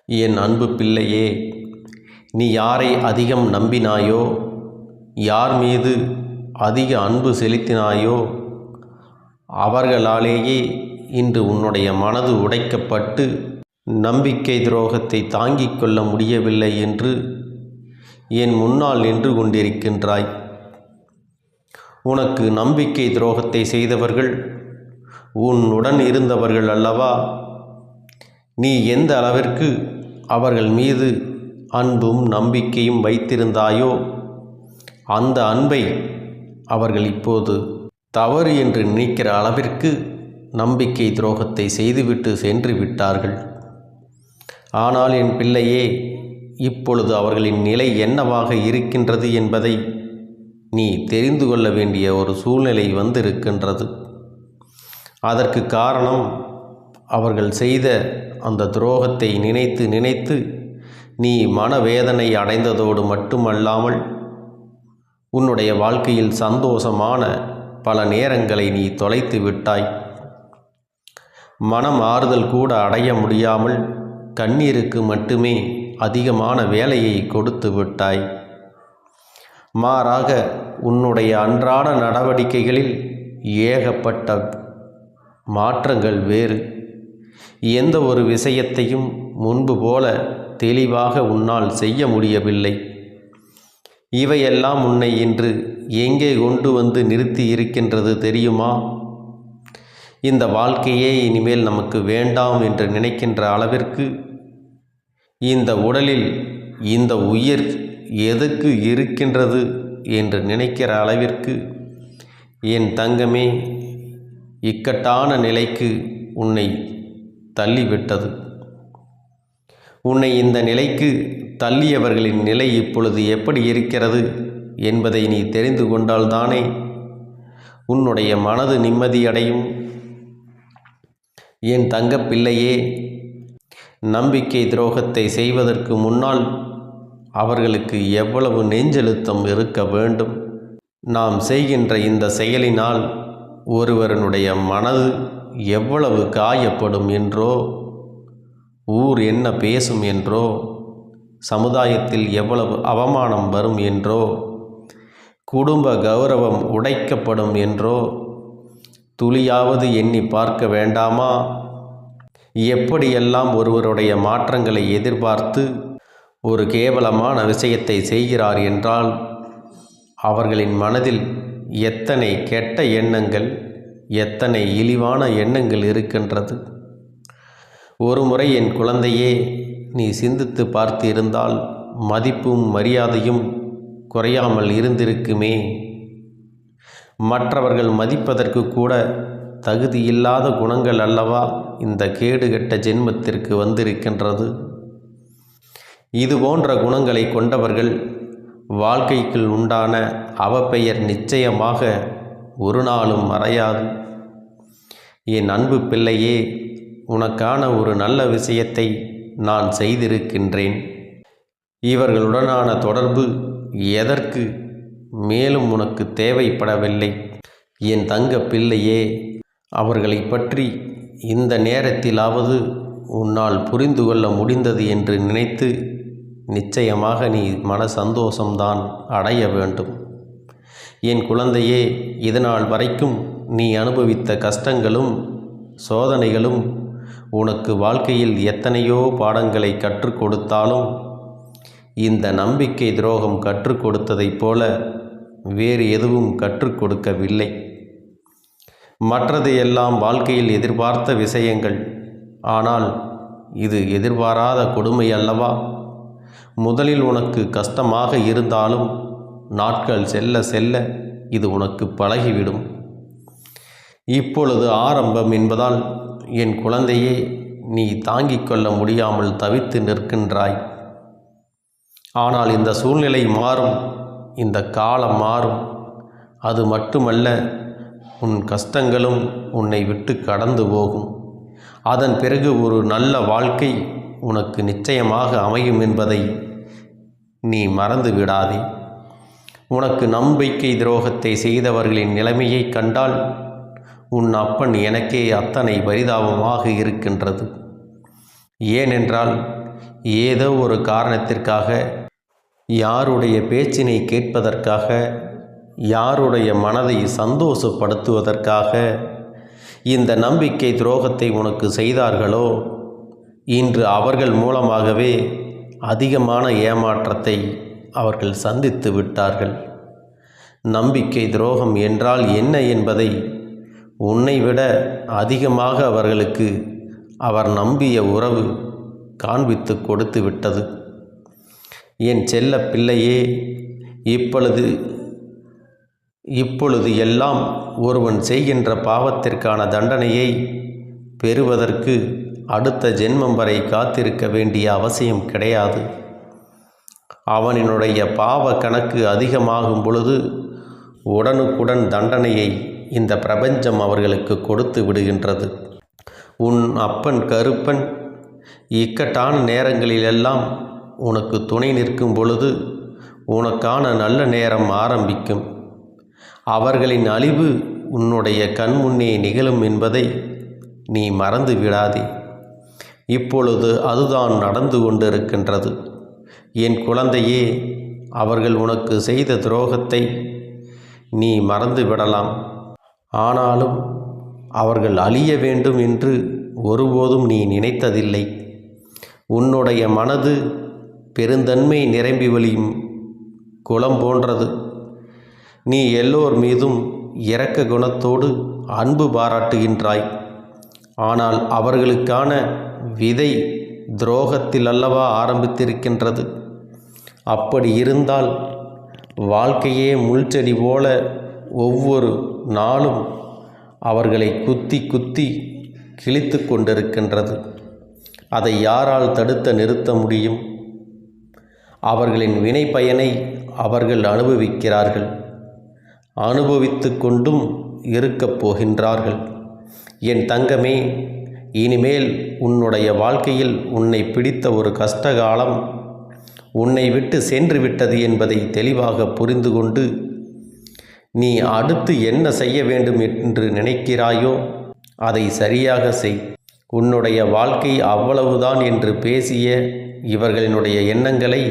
என் அன்பு பிள்ளையே, நீ யாரை அதிகம் நம்பினாயோ, யார் மீது அதிக அன்பு செலுத்தினாயோ, அவர்களாலேயே இன்று உன்னுடைய மனது உடைக்கப்பட்டு நம்பிக்கை துரோகத்தை தாங்கிக் கொள்ள முடியவில்லை என்று என் முன்னால் நின்று கொண்டிருக்கின்றாய். உனக்கு நம்பிக்கை துரோகத்தை செய்தவர்கள் உன்னுடன் இருந்தவர்கள் அல்லவா? நீ எந்த அளவிற்கு அவர்கள் மீது அன்பும் நம்பிக்கையும் வைத்திருந்தாயோ, அந்த அன்பை அவர்கள் இப்போது தவறு என்று நினைக்கிற அளவிற்கு நம்பிக்கை துரோகத்தை செய்துவிட்டு சென்று விட்டார்கள். ஆனால் என் பிள்ளையே, இப்பொழுது அவர்களின் நிலை என்னவாக இருக்கின்றது என்பதை நீ தெரிந்து கொள்ள வேண்டிய ஒரு சூழ்நிலை வந்திருக்கின்றது. அதற்கு காரணம், அவர்கள் செய்த அந்த துரோகத்தை நினைத்து நினைத்து நீ மனவேதனை அடைந்ததோடு மட்டுமல்லாமல் உன்னுடைய வாழ்க்கையில் சந்தோஷமான பல நேரங்களை நீ தொலைத்து விட்டாய். மனம் ஆறுதல் கூட அடைய முடியாமல் கண்ணீருக்கு மட்டுமே அதிகமான வேலையை கொடுத்து விட்டாய். மாறாக உன்னுடைய அன்றாட நடவடிக்கைகளில் ஏகப்பட்ட மாற்றங்கள் வேறு. எந்த ஒரு விஷயத்தையும் முன்பு போல தெளிவாக உன்னால் செய்ய முடியவில்லை. இவையெல்லாம் உன்னை இன்று எங்கே கொண்டு வந்து நிறுத்தி இருக்கின்றது தெரியுமா? இந்த வாழ்க்கையே இனிமேல் நமக்கு வேண்டாம் என்று நினைக்கின்ற அளவிற்கு, இந்த உடலில் இந்த உயிர் எதுக்கு இருக்கின்றது என்று நினைக்கிற அளவிற்கு என் தங்கமே, இக்கட்டான நிலைக்கு உன்னை தள்ளிவிட்டது. உன்னை இந்த நிலைக்கு தள்ளியவர்களின் நிலை இப்பொழுது எப்படி இருக்கிறது என்பதை நீ தெரிந்து கொண்டால்தானே உன்னுடைய மனது நிம்மதியடையும். என் தங்க பிள்ளையே, நம்பிக்கை துரோகத்தை செய்வதற்கு முன்னால் அவர்களுக்கு எவ்வளவு நெஞ்செழுத்தம் இருக்க வேண்டும். நாம் செய்கின்ற இந்த செயலினால் ஒருவனுடைய மனது எவ்வளவு காயப்படும் என்றோ, ஊர் என்ன பேசும் என்றோ, சமுதாயத்தில் எவ்வளவு அவமானம் வரும் என்றோ, குடும்ப கௌரவம் உடைக்கப்படும் என்றோ துளியாவது எண்ணி பார்க்க வேண்டாமா? எப்படியெல்லாம் ஒருவருடைய மாற்றங்களை எதிர்பார்த்து ஒரு கேவலமான விஷயத்தை செய்கிறார் என்றால் அவர்களின் மனதில் எத்தனை கெட்ட எண்ணங்கள், எத்தனை இழிவான எண்ணங்கள் இருக்கின்றது. ஒரு முறை என் குழந்தையே, நீ சிந்தித்து பார்த்து இருந்தால் மதிப்பும் மரியாதையும் குறையாமல் இருந்திருக்குமே. மற்றவர்கள் மதிப்பதற்கு கூட தகுதியில்லாத குணங்கள் அல்லவா இந்த கேடுகெட்ட ஜென்மத்திற்கு வந்திருக்கின்றது. இதுபோன்ற குணங்களை கொண்டவர்கள் வாழ்க்கைக்குள் உண்டான அவப்பெயர் நிச்சயமாக ஒரு நாளும் மறையாது. என் அன்பு பிள்ளையே, உனக்கான ஒரு நல்ல விஷயத்தை நான் செய்திருக்கின்றேன். இவர்களுடனான தொடர்பு எதற்கு மேலும் உனக்கு தேவைப்படவில்லை. என் தங்க பிள்ளையே, அவர்களை பற்றி இந்த நேரத்திலாவது உன்னால் புரிந்து கொள்ள முடிந்தது என்று நினைத்து நிச்சயமாக நீ மன சந்தோஷம்தான் அடைய வேண்டும். என் குழந்தையே, இதனால் வரைக்கும் நீ அனுபவித்த கஷ்டங்களும் சோதனைகளும் உனக்கு வாழ்க்கையில் எத்தனையோ பாடங்களை கற்றுக் கொடுத்தாலும் இந்த நம்பிக்கை துரோகம் கற்றுக் கொடுத்ததைப் போல வேறு எதுவும் கற்றுக் கொடுக்கவில்லை. மற்றது எல்லாம் வாழ்க்கையில் எதிர்பார்த்த விஷயங்கள். ஆனால் இது எதிர்பாராத கொடுமை அல்லவா? முதலில் உனக்கு கஷ்டமாக இருந்தாலும் நாட்கள் செல்ல செல்ல இது உனக்கு பழகிவிடும். இப்பொழுது ஆரம்பம் என்பதால் என் குழந்தையே, நீ தாங்கிக் கொள்ள முடியாமல் தவித்து நிற்கின்றாய். ஆனால் இந்த சூழ்நிலை மாறும், இந்த காலம் மாறும். அது மட்டுமல்ல, உன் கஷ்டங்களும் உன்னை விட்டு கடந்து போகும். அதன் பிறகு ஒரு நல்ல வாழ்க்கை உனக்கு நிச்சயமாக அமையும் என்பதை நீ மறந்து விடாதே. உனக்கு நம்பிக்கை துரோகத்தை செய்தவர்களின் நிலைமையை கண்டால் உன் அப்பன் எனக்கே அத்தனை பரிதாபமாக இருக்கின்றது. ஏனென்றால் ஏதோ ஒரு காரணத்திற்காக, யாருடைய பேச்சினை கேட்பதற்காக, யாருடைய மனதை சந்தோஷப்படுத்துவதற்காக இந்த நம்பிக்கை துரோகத்தை உனக்கு செய்தார்களோ, இன்று அவர்கள் மூலமாகவே அதிகமான ஏமாற்றத்தை அவர்கள் சந்தித்து விட்டார்கள். நம்பிக்கை துரோகம் என்றால் என்ன என்பதை உன்னை விட அதிகமாக அவர்களுக்கு அவர் நம்பிய உறவு காண்பித்து கொடுத்து விட்டது. என் செல்ல பிள்ளையே, இப்பொழுது எல்லாம் ஒருவன் செய்கின்ற பாவத்திற்கான தண்டனையை பெறுவதற்கு அடுத்த ஜென்மம் வரை காத்திருக்க வேண்டிய அவசியம் கிடையாது. அவனினுடைய பாவ கணக்கு அதிகமாகும் பொழுது உடனுக்குடன் தண்டனையை இந்த பிரபஞ்சம் அவர்களுக்கு கொடுத்து விடுகின்றது. உன் அப்பன் கருப்பன் இக்கட்டான நேரங்களிலெல்லாம் உனக்கு துணை நிற்கும் பொழுது உனக்கான நல்ல நேரம் ஆரம்பிக்கும். அவர்களின் அழிவு உன்னுடைய கண்முன்னே நிகழும் என்பதை நீ மறந்து விடாதே. இப்பொழுது அதுதான் நடந்து கொண்டிருக்கின்றது. என் குழந்தையே, அவர்கள் உனக்கு செய்த துரோகத்தை நீ மறந்து விடலாம். ஆனாலும் அவர்கள் அழிய வேண்டும் என்று ஒருபோதும் நீ நினைத்ததில்லை. உன்னுடைய மனது பெருந்தன்மை நிரம்பி வழியும் குளம் போன்றது. நீ எல்லோர் மீதும் இரக்க குணத்தோடு அன்பு பாராட்டுகின்றாய். ஆனால் அவர்களுக்கான விதை துரோகத்தில் அல்லவா ஆரம்பித்திருக்கின்றது. அப்படி இருந்தால் வாழ்க்கையே முள்செடி போல ஒவ்வொரு நாளும் அவர்களை குத்தி குத்தி கிழித்து கொண்டிருக்கின்றது. அதை யாரால் தடுத்து நிறுத்த முடியும்? அவர்களின் வினை பயனை அவர்கள் அனுபவிக்கிறார்கள். அனுபவித்து கொண்டும் இருக்கப் போகின்றார்கள். என் தங்கமே, இனிமேல் உன்னுடைய வாழ்க்கையில் உன்னை பிடித்த ஒரு கஷ்டகாலம் உன்னை விட்டு சென்று விட்டது என்பதை தெளிவாக புரிந்து கொண்டு நீ அடுத்து என்ன செய்ய வேண்டும் என்று நினைக்கிறாயோ அதை சரியாக செய். உன்னுடைய வாழ்க்கை அவ்வளவுதான் என்று பேசிய இவர்களினுடைய எண்ணங்களை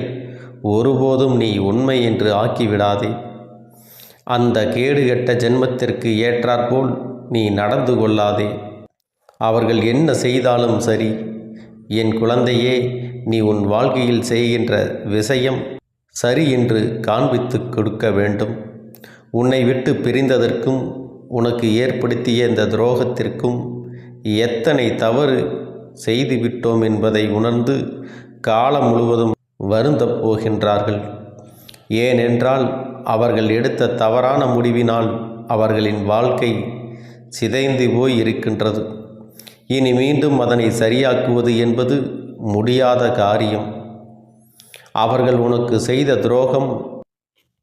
ஒருபோதும் நீ உண்மை என்று ஆக்கிவிடாதே. அந்த கேடுகெட்ட ஜென்மத்திற்கு ஏற்றாற்போல் நீ நடந்து கொள்ளாதே. அவர்கள் என்ன செய்தாலும் சரி, என் குழந்தையே, நீ உன் வாழ்க்கையில் செய்கின்ற விஷயம் சரி என்று காண்பித்து கொடுக்க வேண்டும். உன்னை விட்டு பிரிந்ததற்கும் உனக்கு ஏற்படுத்திய இந்த துரோகத்திற்கும் எத்தனை தவறு செய்துவிட்டோம் என்பதை உணர்ந்து காலம் முழுவதும் வருந்தப் போகின்றார்கள். ஏனென்றால் அவர்கள் எடுத்த தவறான முடிவினால் அவர்களின் வாழ்க்கை சிதைந்து போய் இருக்கின்றது. இனி மீண்டும் அதனை சரியாக்குவது என்பது முடியாத காரியம். அவர்கள் உனக்கு செய்த துரோகம்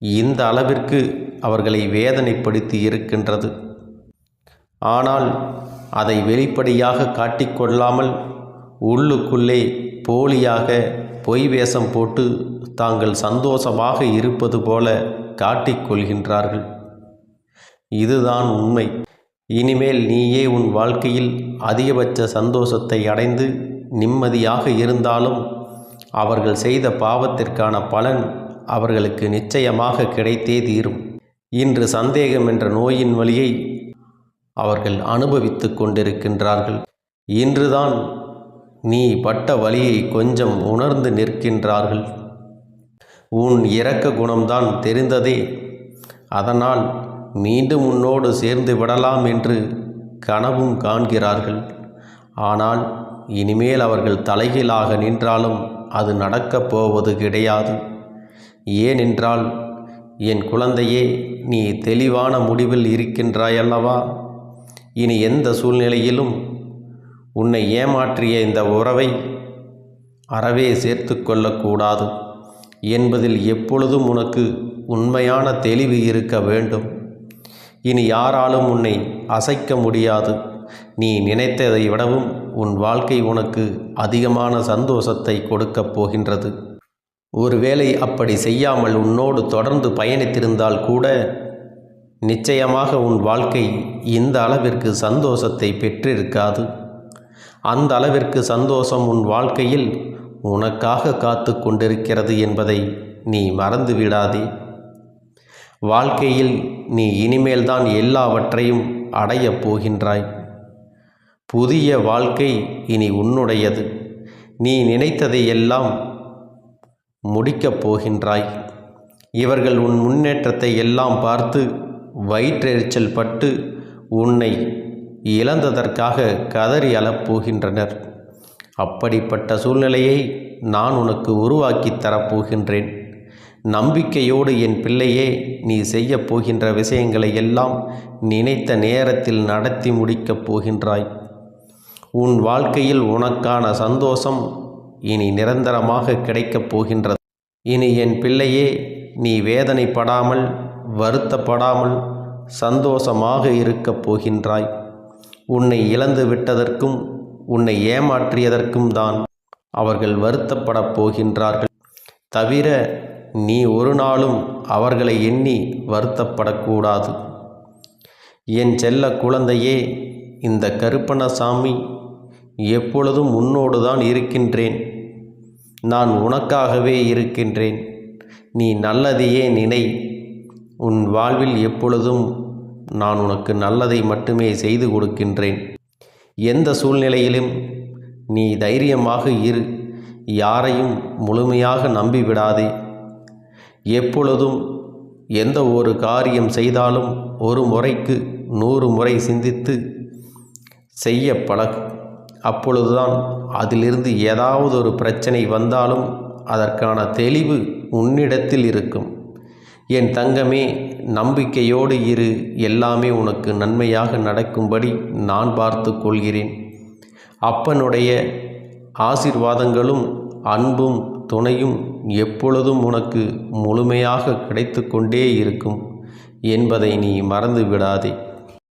இந்த அளவிற்கு அவர்களை வேதனைப்படுத்தி இருக்கின்றது. ஆனால் அதை வெளிப்படையாக காட்டிக்கொள்ளாமல் உள்ளுக்குள்ளே போலியாக பொய் வேஷம் போட்டு தாங்கள் சந்தோஷமாக இருப்பது போல காட்டிக்கொள்கின்றார்கள். இதுதான் உண்மை. இனிமேல் நீயே உன் வாழ்க்கையில் அதிகபட்ச சந்தோஷத்தை அடைந்து நிம்மதியாக இருந்தாலும் அவர்கள் செய்த பாவத்திற்கான பலன் அவர்களுக்கு நிச்சயமாக கிடைத்தே தீரும். இன்று சந்தேகம் என்ற நோயின் வலியை அவர்கள் அனுபவித்து கொண்டிருக்கின்றார்கள். இன்றுதான் நீ பட்ட வலியை கொஞ்சம் உணர்ந்து நிற்கின்றார்கள். உன் இரக்க குணம்தான் தெரிந்ததே. அதனால் மீண்டும் உன்னோடு சேர்ந்து விடலாம் என்று கனவும் காண்கிறார்கள். ஆனால் இனிமேல் அவர்கள் தலைகீழாக நின்றாலும் அது நடக்கப் போவது கிடையாது. ஏனென்றால் என் குழந்தையே, நீ தெளிவான முடிவில் இருக்கின்றாயல்லவா? இனி எந்த சூழ்நிலையிலும் உன்னை ஏமாற்றிய இந்த உறவை அறவே சேர்த்து கொள்ளக்கூடாது என்பதில் எப்பொழுதும் உனக்கு உண்மையான தெளிவு இருக்க வேண்டும். இனி யாராலும் உன்னை அசைக்க முடியாது. நீ நினைத்ததை விடவும் உன் வாழ்க்கை உனக்கு அதிகமான சந்தோஷத்தை கொடுக்கப் போகின்றது. ஒருவேளை அப்படி செய்யாமல் உன்னோடு தொடர்ந்து பயணித்திருந்தால் கூட நிச்சயமாக உன் வாழ்க்கை இந்த அளவிற்கு சந்தோஷத்தை பெற்றிருக்காது. அந்த அளவிற்கு சந்தோஷம் உன் வாழ்க்கையில் உனக்காக காத்து கொண்டிருக்கிறது என்பதை நீ மறந்து விடாதே. வாழ்க்கையில் நீ இனிமேல்தான் எல்லாவற்றையும் அடையப் போகின்றாய். புதிய வாழ்க்கை இனி உன்னுடையது. நீ நினைத்ததை எல்லாம் முடிக்கப் போகின்றாய். இவர்கள் உன் முன்னேற்றத்தை எல்லாம் பார்த்து வயிற்றெரிச்சல் பட்டு உன்னை இழந்ததற்காக கதறி அழப்போகின்றனர். அப்படிப்பட்ட சூழ்நிலையை நான் உனக்கு உருவாக்கி தரப்போகின்றேன். நம்பிக்கையோடு என் பிள்ளையே, நீ செய்ய போகின்ற விஷயங்களை எல்லாம் நினைத்த நேரத்தில் நடத்தி முடிக்கப் போகின்றாய். உன் வாழ்க்கையில் உனக்கான சந்தோஷம் இனி நிரந்தரமாக கிடைக்கப் போகின்றது. இனி என் பிள்ளையே, நீ வேதனைப்படாமல் வருத்தப்படாமல் சந்தோஷமாக இருக்கப் போகின்றாய். உன்னை இழந்து விட்டதற்கும் உன்னை ஏமாற்றியதற்கும் தான் அவர்கள் வருத்தப்படப் போகின்றார்கள். தவிர நீ ஒரு நாளும் அவர்களை எண்ணி வருத்தப்படக்கூடாது. என் செல்ல குழந்தையே, இந்த கருப்பணசாமி எப்பொழுதும் உன்னோடு தான் இருக்கின்றேன். நான் உனக்காகவே இருக்கின்றேன். நீ நல்லதையே நினை. உன் வாழ்வில் எப்பொழுதும் நான் உனக்கு நல்லதை மட்டுமே செய்து கொடுக்கின்றேன். எந்த சூழ்நிலையிலும் நீ தைரியமாக இரு. யாரையும் முழுமையாக நம்பிவிடாதே. எப்பொழுதும் எந்த ஒரு காரியம் செய்தாலும் ஒரு முறைக்கு 100 முறை சிந்தித்து செய்ய பழகு. அப்பொழுதுதான் அதிலிருந்து ஏதாவது ஒரு பிரச்சனை வந்தாலும் அதற்கான தெளிவு உன்னிடத்தில் இருக்கும். என் தங்கமே, நம்பிக்கையோடு இரு. எல்லாமே உனக்கு நன்மையாக நடக்கும்படி நான் பார்த்து கொள்கிறேன். அப்பனுடைய ஆசீர்வாதங்களும் அன்பும் துணையும் எப்பொழுதும் உனக்கு முழுமையாக கிடைத்து கொண்டே இருக்கும் என்பதை நீ மறந்து விடாதே.